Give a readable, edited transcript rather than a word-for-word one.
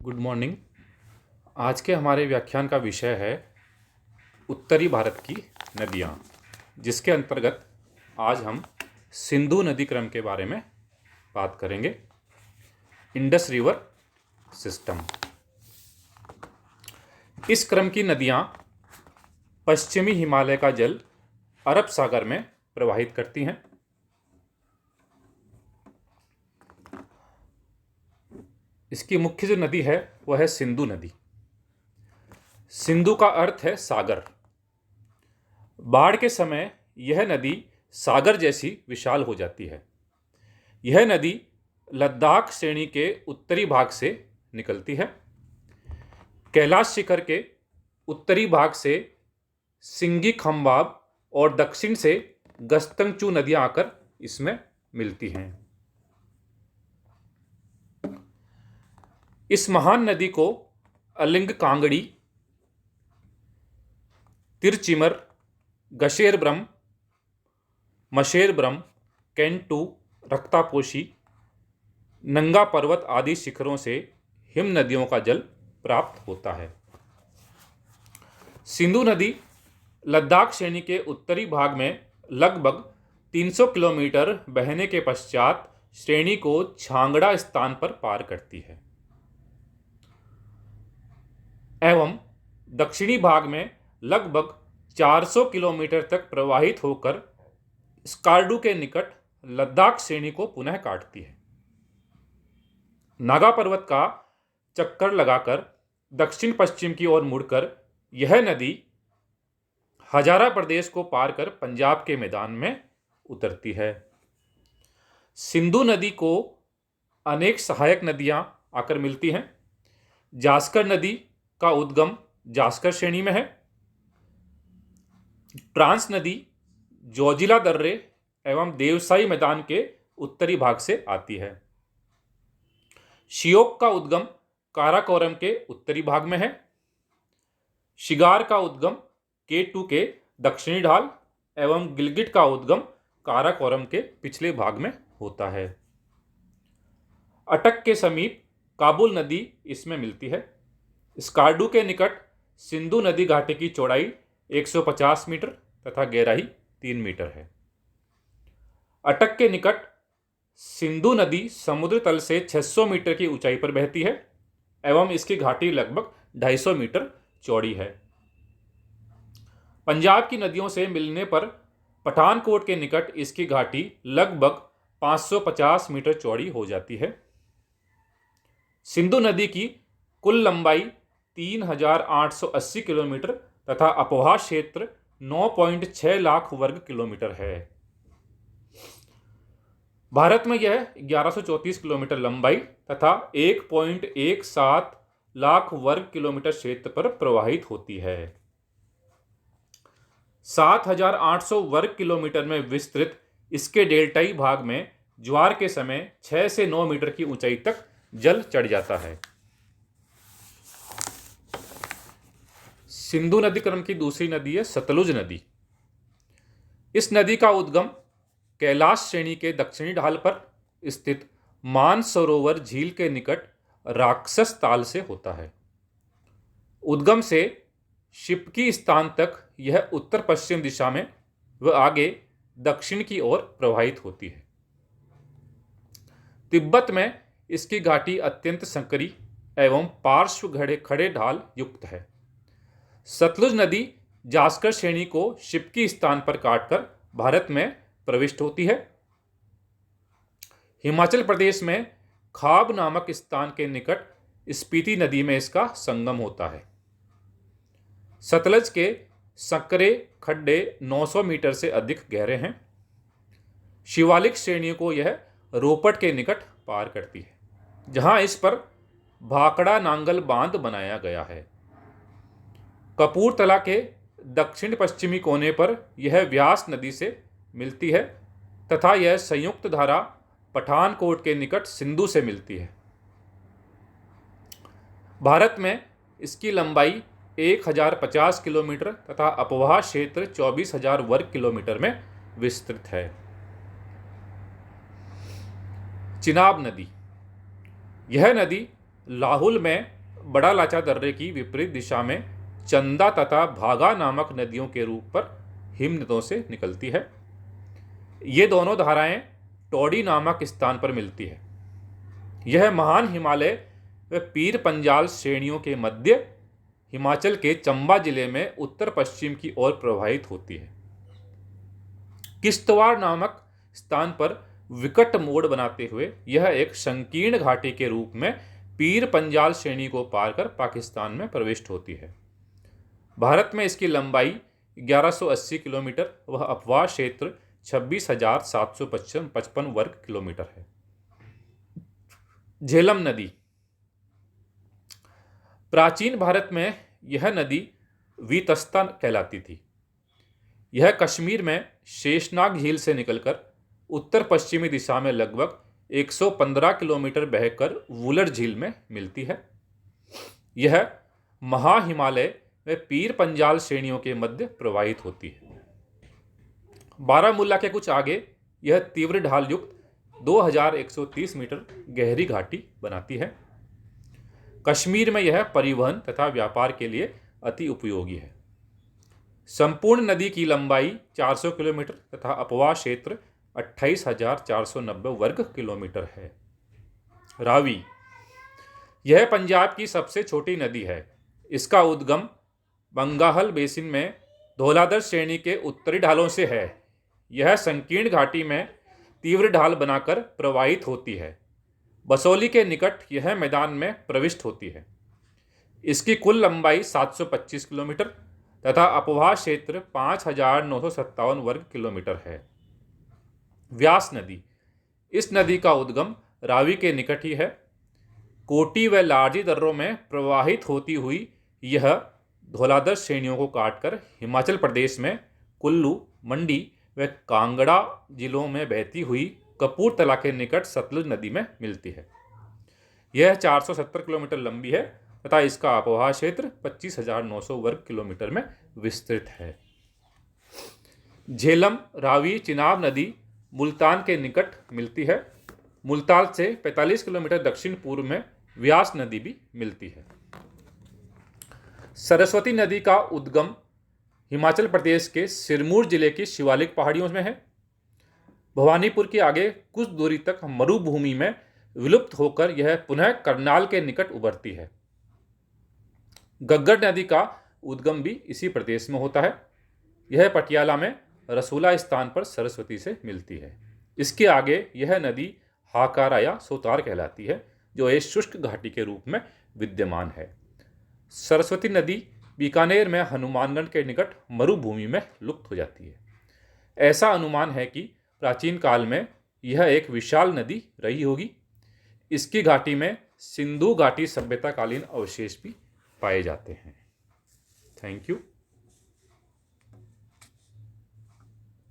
Good morning. आज के हमारे व्याख्यान का विषय है उत्तरी भारत की नदियाँ, जिसके अंतर्गत आज हम सिंधु नदी क्रम के बारे में बात करेंगे। Indus river system. इस क्रम की नदियाँ पश्चिमी हिमालय का जल अरब सागर में प्रवाहित करती हैं। इसकी मुख्य जो नदी है वह है सिंधु नदी। सिंधु का अर्थ है सागर। बाढ़ के समय यह नदी सागर जैसी विशाल हो जाती है। यह नदी लद्दाख श्रेणी के उत्तरी भाग से निकलती है। कैलाश शिखर के उत्तरी भाग से सिंगी खंबाब और दक्षिण से गस्तंगचू नदियां आकर इसमें मिलती हैं। इस महान नदी को अलिंग कांगड़ी, तिरचिमर, गशेरब्रम, मशेरब्रम, केंटू, रक्तापोशी, नंगा पर्वत आदि शिखरों से हिम नदियों का जल प्राप्त होता है। सिंधु नदी लद्दाख श्रेणी के उत्तरी भाग में लगभग 300 किलोमीटर बहने के पश्चात श्रेणी को छांगड़ा स्थान पर पार करती है एवं दक्षिणी भाग में लगभग 400 किलोमीटर तक प्रवाहित होकर स्कार्डू के निकट लद्दाख श्रेणी को पुनः काटती है। नागा पर्वत का चक्कर लगाकर दक्षिण पश्चिम की ओर मुड़कर यह नदी हजारा प्रदेश को पार कर पंजाब के मैदान में उतरती है। सिंधु नदी को अनेक सहायक नदियां आकर मिलती हैं। जास्कर नदी का उद्गम जास्कर श्रेणी में है। ट्रांस नदी जोजिला दर्रे एवं देवसाई मैदान के उत्तरी भाग से आती है। शियोक का उद्गम काराकोरम के उत्तरी भाग में है। शिगार का उद्गम K2 के दक्षिणी ढाल एवं गिलगिट का उद्गम काराकोरम के पिछले भाग में होता है। अटक के समीप काबुल नदी इसमें मिलती है। स्कार्डू के निकट सिंधु नदी घाटी की चौड़ाई 150 मीटर तथा गहराई 3 मीटर है। अटक के निकट सिंधु नदी समुद्र तल से 600 मीटर की ऊंचाई पर बहती है एवं इसकी घाटी लगभग 250 मीटर चौड़ी है। पंजाब की नदियों से मिलने पर पठानकोट के निकट इसकी घाटी लगभग 550 मीटर चौड़ी हो जाती है। सिंधु नदी की कुल लंबाई 3,880 किलोमीटर तथा अपवाह क्षेत्र 9.6 लाख वर्ग किलोमीटर है। भारत में यह 1134 किलोमीटर लंबाई तथा 1.17 लाख वर्ग किलोमीटर क्षेत्र पर प्रवाहित होती है। 7,800 वर्ग किलोमीटर में विस्तृत इसके डेल्टाई भाग में ज्वार के समय 6 से 9 मीटर की ऊंचाई तक जल चढ़ जाता है। सिंधु नदी क्रम की दूसरी नदी है सतलुज नदी। इस नदी का उद्गम कैलाश श्रेणी के दक्षिणी ढाल पर स्थित मानसरोवर झील के निकट राक्षस ताल से होता है। उद्गम से शिपकी स्थान तक यह उत्तर पश्चिम दिशा में व आगे दक्षिण की ओर प्रवाहित होती है। तिब्बत में इसकी घाटी अत्यंत संकरी एवं पार्श्व खड़े ढाल युक्त है। सतलुज नदी जास्कर श्रेणी को शिपकी स्थान पर काटकर भारत में प्रविष्ट होती है। हिमाचल प्रदेश में खाब नामक स्थान के निकट स्पीति नदी में इसका संगम होता है। सतलज के संकरे खड्डे 900 मीटर से अधिक गहरे हैं। शिवालिक श्रेणियों को यह रोपट के निकट पार करती है, जहां इस पर भाकड़ा नांगल बांध बनाया गया है। कपूरथला के दक्षिण पश्चिमी कोने पर यह व्यास नदी से मिलती है तथा यह संयुक्त धारा पठानकोट के निकट सिंधु से मिलती है। भारत में इसकी लंबाई 1050 किलोमीटर तथा अपवाह क्षेत्र 24,000 वर्ग किलोमीटर में विस्तृत है। चिनाब नदी। यह नदी लाहुल में बड़ा लाचा दर्रे की विपरीत दिशा में चंदा तथा भागा नामक नदियों के रूप पर हिमनदों से निकलती है। ये दोनों धाराएं टोडी नामक स्थान पर मिलती है। यह महान हिमालय व पीर पंजाल श्रेणियों के मध्य हिमाचल के चंबा जिले में उत्तर पश्चिम की ओर प्रवाहित होती है। किश्तवाड़ नामक स्थान पर विकट मोड़ बनाते हुए यह एक संकीर्ण घाटी के रूप में पीर पंजाल श्रेणी को पार कर पाकिस्तान में प्रविष्ट होती है। भारत में इसकी लंबाई 1180 किलोमीटर व अपवाह क्षेत्र 26,755 वर्ग किलोमीटर है। झेलम नदी। प्राचीन भारत में यह नदी वीतस्ता कहलाती थी। यह कश्मीर में शेषनाग झील से निकलकर उत्तर पश्चिमी दिशा में लगभग 115 किलोमीटर बहकर वुलर झील में मिलती है। यह महाहिमालय व पीर पंजाल श्रेणियों के मध्य प्रवाहित होती है। बारामूला के कुछ आगे यह तीव्र ढाल युक्त 2130 मीटर गहरी घाटी बनाती है। कश्मीर में यह परिवहन तथा व्यापार के लिए अति उपयोगी है। संपूर्ण नदी की लंबाई 400 किलोमीटर तथा अपवाह क्षेत्र 28,490 वर्ग किलोमीटर है। रावी। यह पंजाब की सबसे छोटी नदी है। इसका उद्गम बंगाल बेसिन में धौलाधर श्रेणी के उत्तरी ढालों से है। यह संकीर्ण घाटी में तीव्र ढाल बनाकर प्रवाहित होती है। बसोली के निकट यह मैदान में प्रविष्ट होती है। इसकी कुल लंबाई 725 किलोमीटर तथा अपवाह क्षेत्र 5,957 वर्ग किलोमीटर है। व्यास नदी। इस नदी का उद्गम रावी के निकट ही है। कोटी व लारजी दर्रों में प्रवाहित होती हुई यह धौलाधर श्रेणियों को काटकर हिमाचल प्रदेश में कुल्लू, मंडी व कांगड़ा जिलों में बहती हुई कपूरथला के निकट सतलुज नदी में मिलती है। यह 470 किलोमीटर लंबी है तथा इसका अपवाह क्षेत्र 25,900 वर्ग किलोमीटर में विस्तृत है। झेलम, रावी, चिनाब नदी मुल्तान के निकट मिलती है। मुल्तान से 45 किलोमीटर दक्षिण पूर्व में व्यास नदी भी मिलती है। सरस्वती नदी का उद्गम हिमाचल प्रदेश के सिरमौर जिले की शिवालिक पहाड़ियों में है। भवानीपुर के आगे कुछ दूरी तक मरुभूमि में विलुप्त होकर यह पुनः करनाल के निकट उभरती है। गग्गर नदी का उद्गम भी इसी प्रदेश में होता है। यह पटियाला में रसूला स्थान पर सरस्वती से मिलती है। इसके आगे यह नदी हाकारा या सोतार कहलाती है, जो एक शुष्क घाटी के रूप में विद्यमान है। सरस्वती नदी बीकानेर में हनुमानगढ़ के निकट मरुभूमि में लुप्त हो जाती है। ऐसा अनुमान है कि प्राचीन काल में यह एक विशाल नदी रही होगी। इसकी घाटी में सिंधु घाटी सभ्यता कालीन अवशेष भी पाए जाते हैं। Thank you.